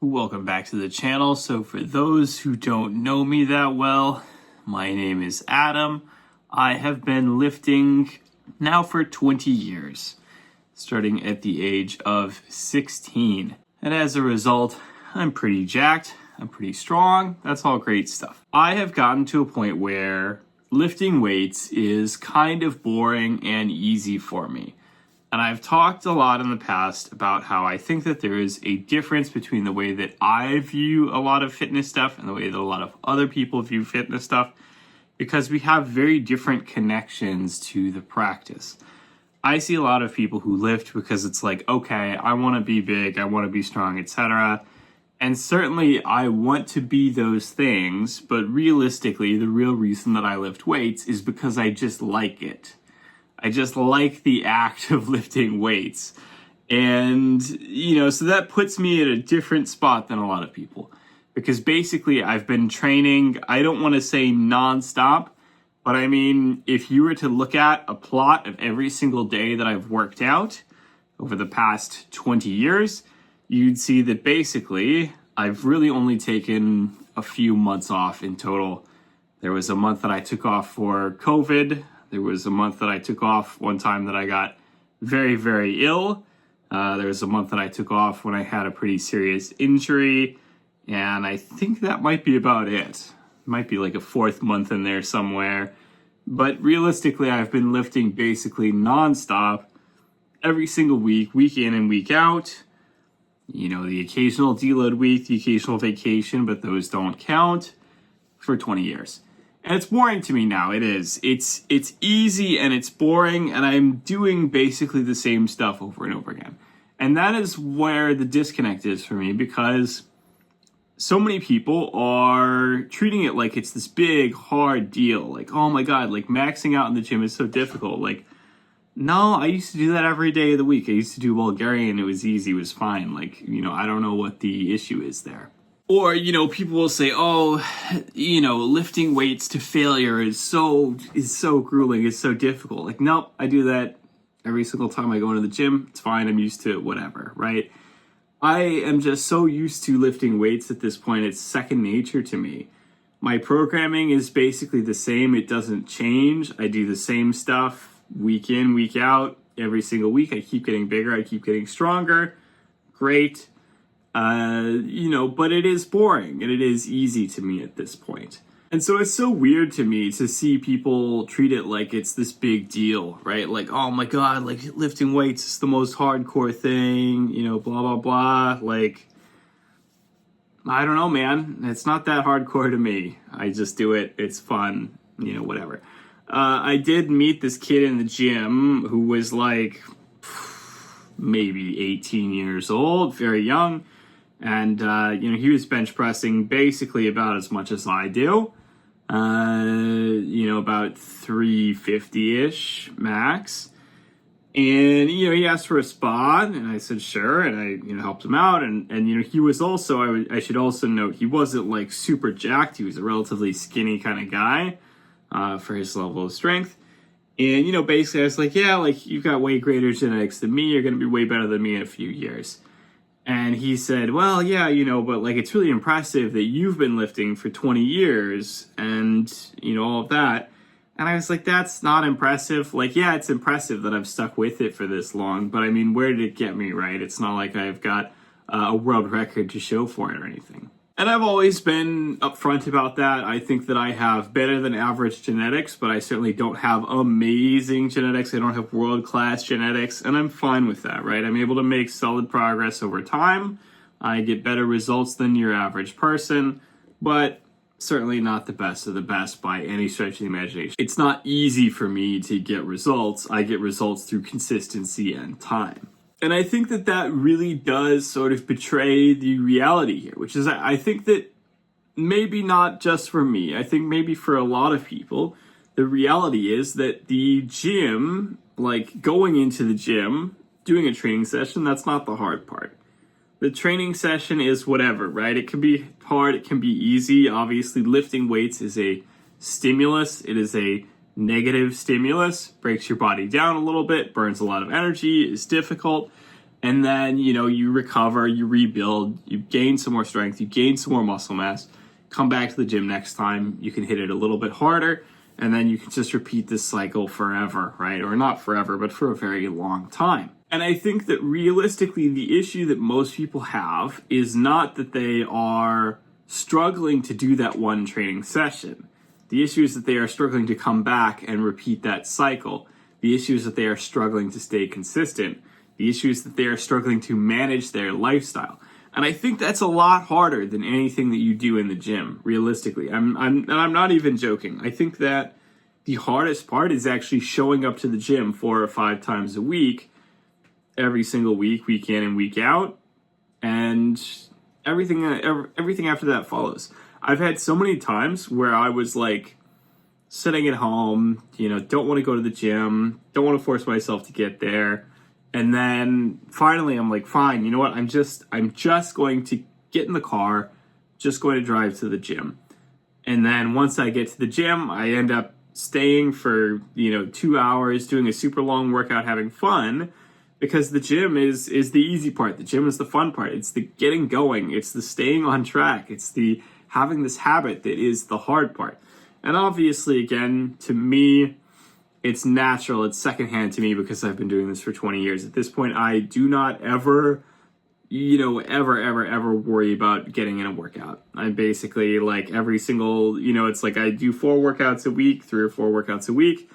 Welcome back to the channel. So for those who don't know me that well, my name is Adam. I have been lifting now for 20 years, starting at the age of 16. And as a result, I'm pretty jacked, I'm pretty strong, that's all great stuff. I have gotten to a point where lifting weights is kind of boring and easy for me. And I've talked a lot in the past about how I think that there is a difference between the way that I view a lot of fitness stuff and the way that a lot of other people view fitness stuff, because we have very different connections to the practice. I see a lot of people who lift because it's like, okay, I want to be big, I want to be strong, etc. And certainly I want to be those things, but realistically, the real reason that I lift weights is because I just like it. I just like the act of lifting weights. And, so that puts me at a different spot than a lot of people. Because basically I've been training, I don't want to say nonstop, but I mean, if you were to look at a plot of every single day that I've worked out over the past 20 years, you'd see that basically I've really only taken a few months off in total. There was a month that I took off for COVID. There was a month that I took off one time that I got very, very ill. There was a month that I took off when I had a pretty serious injury. And I think that might be about it. Might be like a fourth month in there somewhere. But realistically, I've been lifting basically nonstop every single week in and week out. The occasional deload week, the occasional vacation, but those don't count, for 20 years. And it's boring to me now. It is. It's easy and it's boring, and I'm doing basically the same stuff over and over again. And that is where the disconnect is for me, because so many people are treating it like it's this big, hard deal. Like, oh my God, like maxing out in the gym is so difficult. Like, no, I used to do that every day of the week. I used to do Bulgarian. It was easy. It was fine. Like, I don't know what the issue is there. Or, people will say, lifting weights to failure is so grueling, it's so difficult. Like, nope, I do that every single time I go into the gym. It's fine, I'm used to it, whatever, right? I am just so used to lifting weights at this point, it's second nature to me. My programming is basically the same, it doesn't change. I do the same stuff week in, week out, every single week. I keep getting bigger, I keep getting stronger. Great. But it is boring and it is easy to me at this point. And so it's so weird to me to see people treat it like it's this big deal, right? Like, oh my God, like lifting weights is the most hardcore thing, blah, blah, blah. Like, I don't know, man. It's not that hardcore to me. I just do it. It's fun, whatever. I did meet this kid in the gym who was like maybe 18 years old, very young. And, he was bench pressing basically about as much as I do, about 350-ish max. And, he asked for a spot and I said, sure. And I, helped him out. And he was also, I should also note, he wasn't like super jacked. He was a relatively skinny kind of guy, for his level of strength. And, basically I was like, yeah, like you've got way greater genetics than me. You're going to be way better than me in a few years. And he said, well, yeah, but like it's really impressive that you've been lifting for 20 years and, all of that. And I was like, that's not impressive. Like, yeah, it's impressive that I've stuck with it for this long. But I mean, where did it get me, right? It's not like I've got a world record to show for it or anything. And I've always been upfront about that. I think that I have better than average genetics, but I certainly don't have amazing genetics. I don't have world-class genetics, and I'm fine with that, right? I'm able to make solid progress over time. I get better results than your average person, but certainly not the best of the best by any stretch of the imagination. It's not easy for me to get results. I get results through consistency and time. And I think that that really does sort of betray the reality here, which is I think that maybe not just for me, I think maybe for a lot of people, the reality is that the gym, like going into the gym, doing a training session, that's not the hard part. The training session is whatever, right? It can be hard, it can be easy. Obviously, lifting weights is a stimulus. It is a negative stimulus, breaks your body down a little bit, burns a lot of energy, is difficult. And then, you recover, you rebuild, you gain some more strength, you gain some more muscle mass, come back to the gym next time, you can hit it a little bit harder, and then you can just repeat this cycle forever, right? Or not forever, but for a very long time. And I think that realistically, the issue that most people have is not that they are struggling to do that one training session. The issue is that they are struggling to come back and repeat that cycle. The issue is that they are struggling to stay consistent. The issue is that they are struggling to manage their lifestyle. And I think that's a lot harder than anything that you do in the gym, realistically. I'm not even joking. I think that the hardest part is actually showing up to the gym 4 or 5 times a week, every single week, week in and week out, and everything after that follows. I've had so many times where I was like sitting at home, don't want to go to the gym, don't want to force myself to get there. And then finally I'm like, fine, you know what? I'm just going to get in the car, just going to drive to the gym. And then once I get to the gym, I end up staying for, 2 hours, doing a super long workout, having fun, because the gym is the easy part. The gym is the fun part. It's the getting going. It's the staying on track. It's the having this habit that is the hard part. And obviously, again, to me, it's natural, it's secondhand to me because I've been doing this for 20 years. At this point, I do not ever, ever worry about getting in a workout. I'm basically like every single, it's like I do 4 workouts a week, 3 or 4 workouts a week.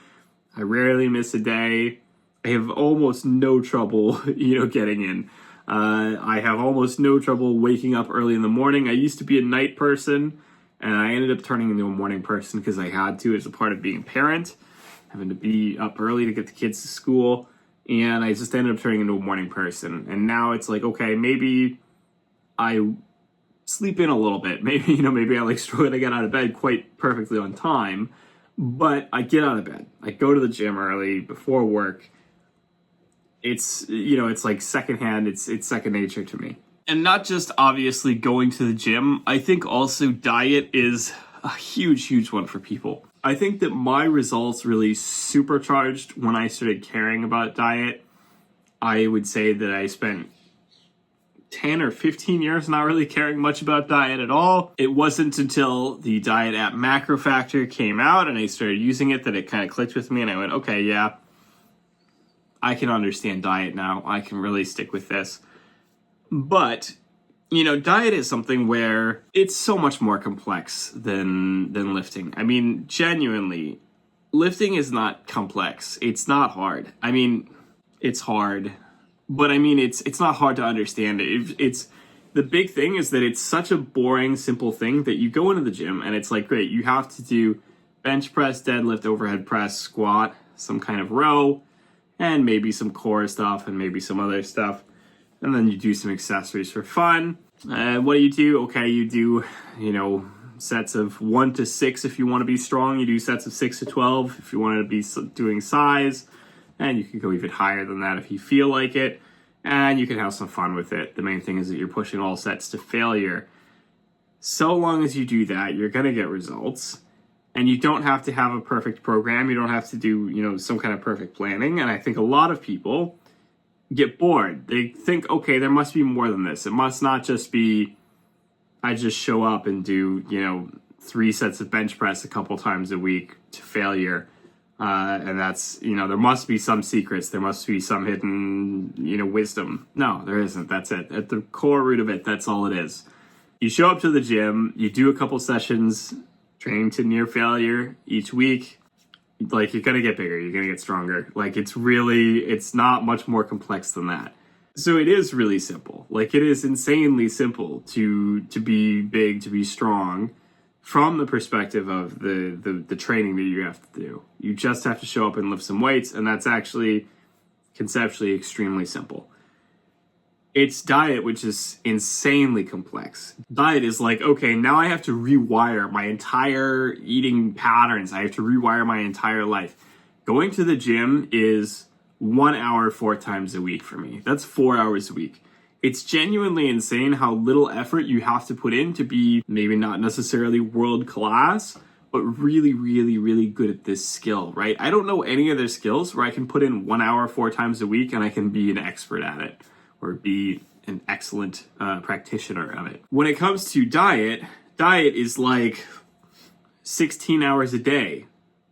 I rarely miss a day. I have almost no trouble, getting in. I have almost no trouble waking up early in the morning. I used to be a night person, and I ended up turning into a morning person because I had to as a part of being a parent, having to be up early to get the kids to school, and I just ended up turning into a morning person. And now it's like, okay, maybe I sleep in a little bit. Maybe, maybe I like struggle to get out of bed quite perfectly on time, but I get out of bed. I go to the gym early before work. It's, it's like secondhand, it's second nature to me. And not just obviously going to the gym, I think also diet is a huge one for people. I think that my results really supercharged when I started caring about diet. I would say that I spent 10 or 15 years not really caring much about diet at all. It wasn't until the diet app Macro Factor came out and I started using it that it kind of clicked with me and I went, okay, yeah, I can understand diet now. I can really stick with this. But diet is something where it's so much more complex than lifting. I mean, genuinely, lifting is not complex. It's not hard. I mean, it's hard, but I mean, it's not hard to understand. It's the big thing is that it's such a boring, simple thing that you go into the gym and it's like, great, you have to do bench press, deadlift, overhead press, squat, some kind of row, and maybe some core stuff and maybe some other stuff. And then you do some accessories for fun. What do you do? Okay, you do, sets of 1 to 6 if you want to be strong. You do sets of 6 to 12 if you want to be doing size. And you can go even higher than that if you feel like it. And you can have some fun with it. The main thing is that you're pushing all sets to failure. So long as you do that, you're going to get results. And you don't have to have a perfect program. You don't have to do, some kind of perfect planning. And I think a lot of people get bored. They think, okay, there must be more than this. It must not just be, I just show up and do, 3 sets of bench press a couple times a week to failure. And that's, there must be some secrets. There must be some hidden, wisdom. No, there isn't. That's it. At the core root of it, that's all it is. You show up to the gym, you do a couple sessions, training to near failure each week. Like, you're going to get bigger, you're going to get stronger. Like, it's not much more complex than that. So it is really simple. Like, it is insanely simple to be big, to be strong from the perspective of the training that you have to do. You just have to show up and lift some weights, and that's actually conceptually extremely simple. It's diet, which is insanely complex. Diet is like, okay, now I have to rewire my entire eating patterns. I have to rewire my entire life. Going to the gym is 1 hour 4 times a week for me. That's 4 hours a week. It's genuinely insane how little effort you have to put in to be maybe not necessarily world class, but really, really, really good at this skill, right? I don't know any other skills where I can put in 1 hour 4 times a week and I can be an expert at it. or be an excellent practitioner of it. When it comes to diet is like 16 hours a day.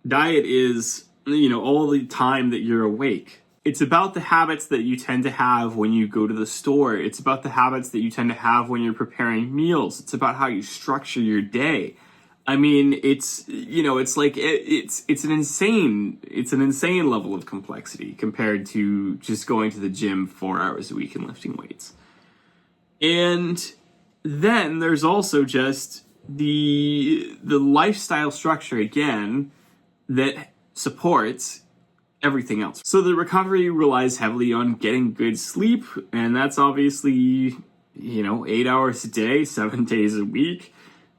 Diet is, all the time that you're awake. It's about the habits that you tend to have when you go to the store. It's about the habits that you tend to have when you're preparing meals. It's about how you structure your day. I mean, it's an insane level of complexity compared to just going to the gym 4 hours a week and lifting weights. And then there's also just the lifestyle structure again that supports everything else. So the recovery relies heavily on getting good sleep, and that's obviously 8 hours a day, 7 days a week.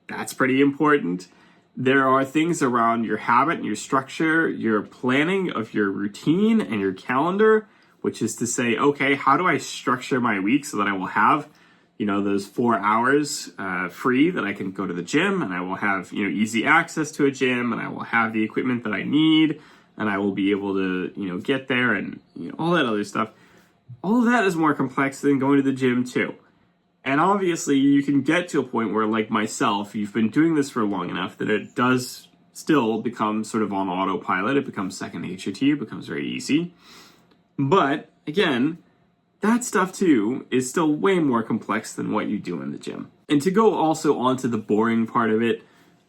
That's pretty important. There are things around your habit and your structure, your planning of your routine and your calendar, which is to say, okay, how do I structure my week so that I will have, those 4 hours free that I can go to the gym, and I will have, easy access to a gym, and I will have the equipment that I need, and I will be able to, get there and, all that other stuff. All of that is more complex than going to the gym too. And obviously, you can get to a point where, like myself, you've been doing this for long enough that it does still become sort of on autopilot. It becomes second nature to you. It becomes very easy. But, again, that stuff, too, is still way more complex than what you do in the gym. And to go also onto the boring part of it,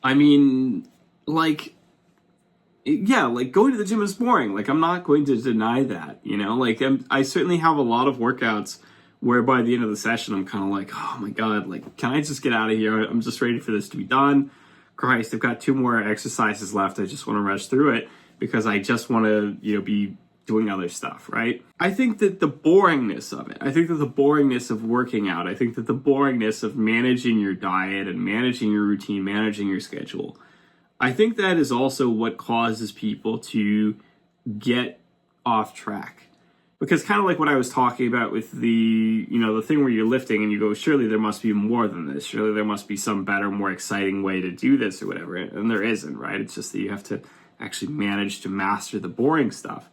I mean, going to the gym is boring. I'm not going to deny that, I certainly have a lot of workouts where by the end of the session, I'm kind of like, oh my God, can I just get out of here? I'm just ready for this to be done. Christ, I've got 2 more exercises left. I just want to rush through it because I just want to, be doing other stuff, right? I think that the boringness of it, I think that the boringness of working out, I think that the boringness of managing your diet and managing your routine, managing your schedule, I think that is also what causes people to get off track. Because kind of like what I was talking about with the thing where you're lifting and you go, surely there must be more than this. Surely there must be some better, more exciting way to do this or whatever. And there isn't, right? It's just that you have to actually manage to master the boring stuff.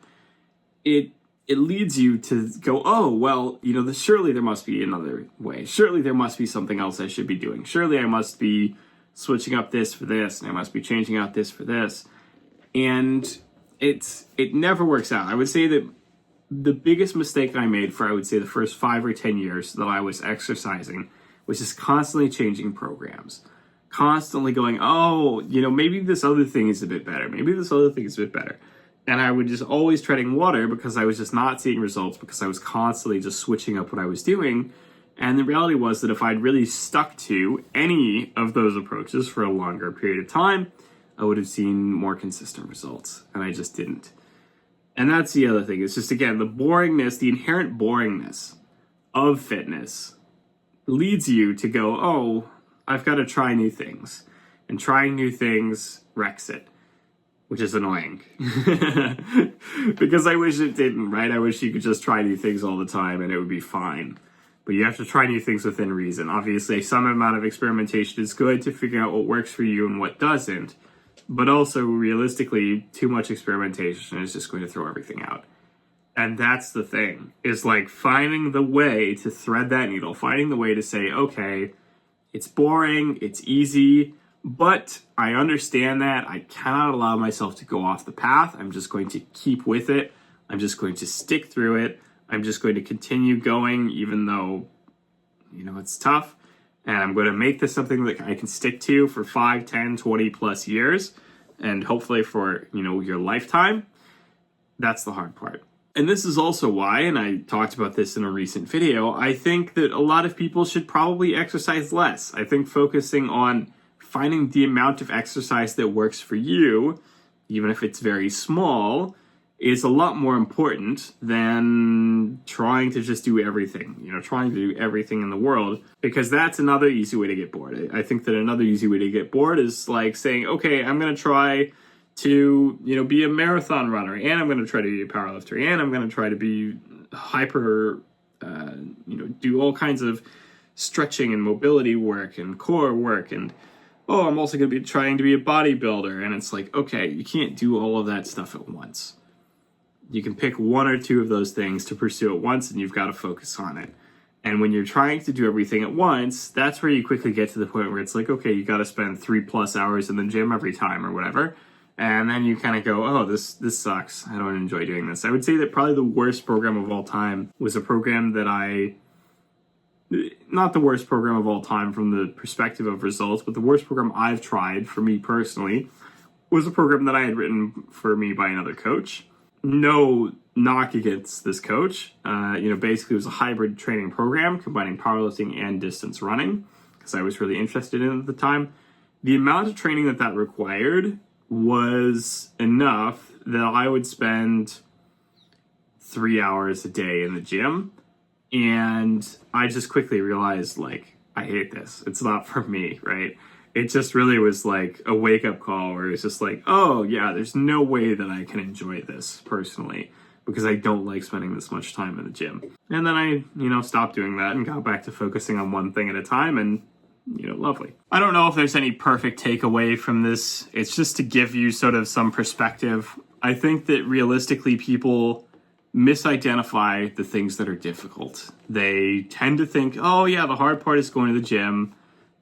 It leads you to go, oh, well, surely there must be another way. Surely there must be something else I should be doing. Surely I must be switching up this for this, and I must be changing out this for this. And it never works out. I would say that the biggest mistake I made for, I would say, the first 5 or 10 years that I was exercising was just constantly changing programs, constantly going, oh, maybe this other thing is a bit better. Maybe this other thing is a bit better. And I would just always treading water because I was just not seeing results because I was constantly just switching up what I was doing. And the reality was that if I'd really stuck to any of those approaches for a longer period of time, I would have seen more consistent results. And I just didn't. And that's the other thing. It's just, again, the boringness, the inherent boringness of fitness leads you to go, oh, I've got to try new things. And trying new things wrecks it, which is annoying. Because I wish it didn't, right? I wish you could just try new things all the time and it would be fine. But you have to try new things within reason. Obviously, some amount of experimentation is good to figure out what works for you and what doesn't. But also, realistically, too much experimentation is just going to throw everything out. And that's the thing, is finding the way to thread that needle, finding the way to say, okay, it's boring, it's easy, but I understand that. I cannot allow myself to go off the path. I'm just going to keep with it. I'm just going to stick through it. I'm just going to continue going, even though, it's tough. And I'm going to make this something that I can stick to for 5, 10, 20 plus years. And hopefully for, your lifetime. That's the hard part. And this is also why, and I talked about this in a recent video, I think that a lot of people should probably exercise less. I think focusing on finding the amount of exercise that works for you, even if it's very small, is a lot more important than trying to just do everything, trying to do everything in the world, because that's another easy way to get bored. I think that another easy way to get bored is saying, okay, I'm going to try to, be a marathon runner, and I'm going to try to be a powerlifter, and I'm going to try to be hyper, do all kinds of stretching and mobility work and core work, and I'm also going to be trying to be a bodybuilder. And it's okay, you can't do all of that stuff at once. You can pick one or two of those things to pursue at once, and you've got to focus on it. And when you're trying to do everything at once, that's where you quickly get to the point where it's like, okay, you got to spend 3+ hours in the gym every time or whatever. And then you kind of go, oh, this sucks. I don't enjoy doing this. I would say that probably the worst program of all time was a program that not the worst program of all time from the perspective of results, but the worst program I've tried for me personally was a program that I had written for me by another coach. No knock against this coach. Basically it was a hybrid training program combining powerlifting and distance running because I was really interested in it at the time. The amount of training that required was enough that I would spend 3 hours a day in the gym. And I just quickly realized, like, I hate this. It's not for me, right? It just really was like a wake-up call where it's just like, oh, yeah, there's no way that I can enjoy this personally because I don't like spending this much time in the gym. And then I, stopped doing that and got back to focusing on one thing at a time, and lovely. I don't know if there's any perfect takeaway from this. It's just to give you sort of some perspective. I think that realistically people misidentify the things that are difficult. They tend to think, oh yeah, the hard part is going to the gym.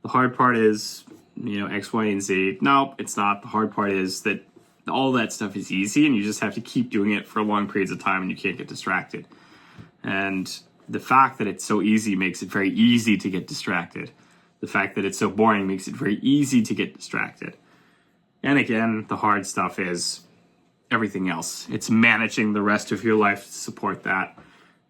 The hard part is, X, Y, and Z. No, it's not. The hard part is that all that stuff is easy and you just have to keep doing it for long periods of time and you can't get distracted. And the fact that it's so easy makes it very easy to get distracted. The fact that it's so boring makes it very easy to get distracted. And again, the hard stuff is everything else. It's managing the rest of your life to support that.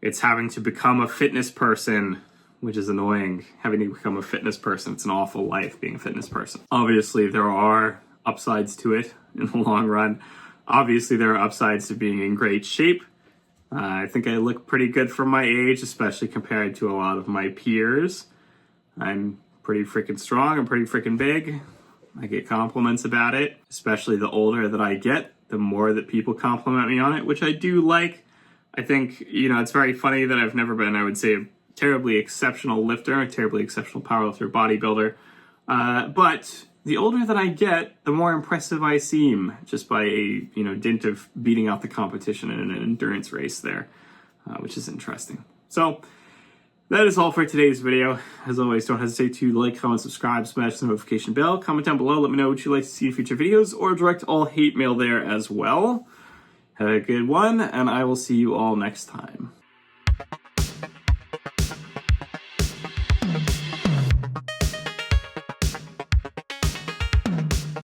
It's having to become a fitness person, which is annoying. Having to become a fitness person. It's an awful life being a fitness person. Obviously, there are upsides to it in the long run. Obviously, there are upsides to being in great shape. I think I look pretty good for my age, especially compared to a lot of my peers. I'm pretty freaking strong. I'm pretty freaking big. I get compliments about it, especially the older that I get, the more that people compliment me on it, which I do like. I think, it's very funny that I've never been, I would say, a terribly exceptional lifter, a terribly exceptional powerlifter, bodybuilder. But the older that I get, the more impressive I seem, just by a, dint of beating out the competition in an endurance race there, which is interesting. So that is all for today's video. As always, don't hesitate to like, comment, subscribe, smash the notification bell, comment down below, let me know what you'd like to see in future videos, or direct all hate mail there as well. Have a good one, and I will see you all next time.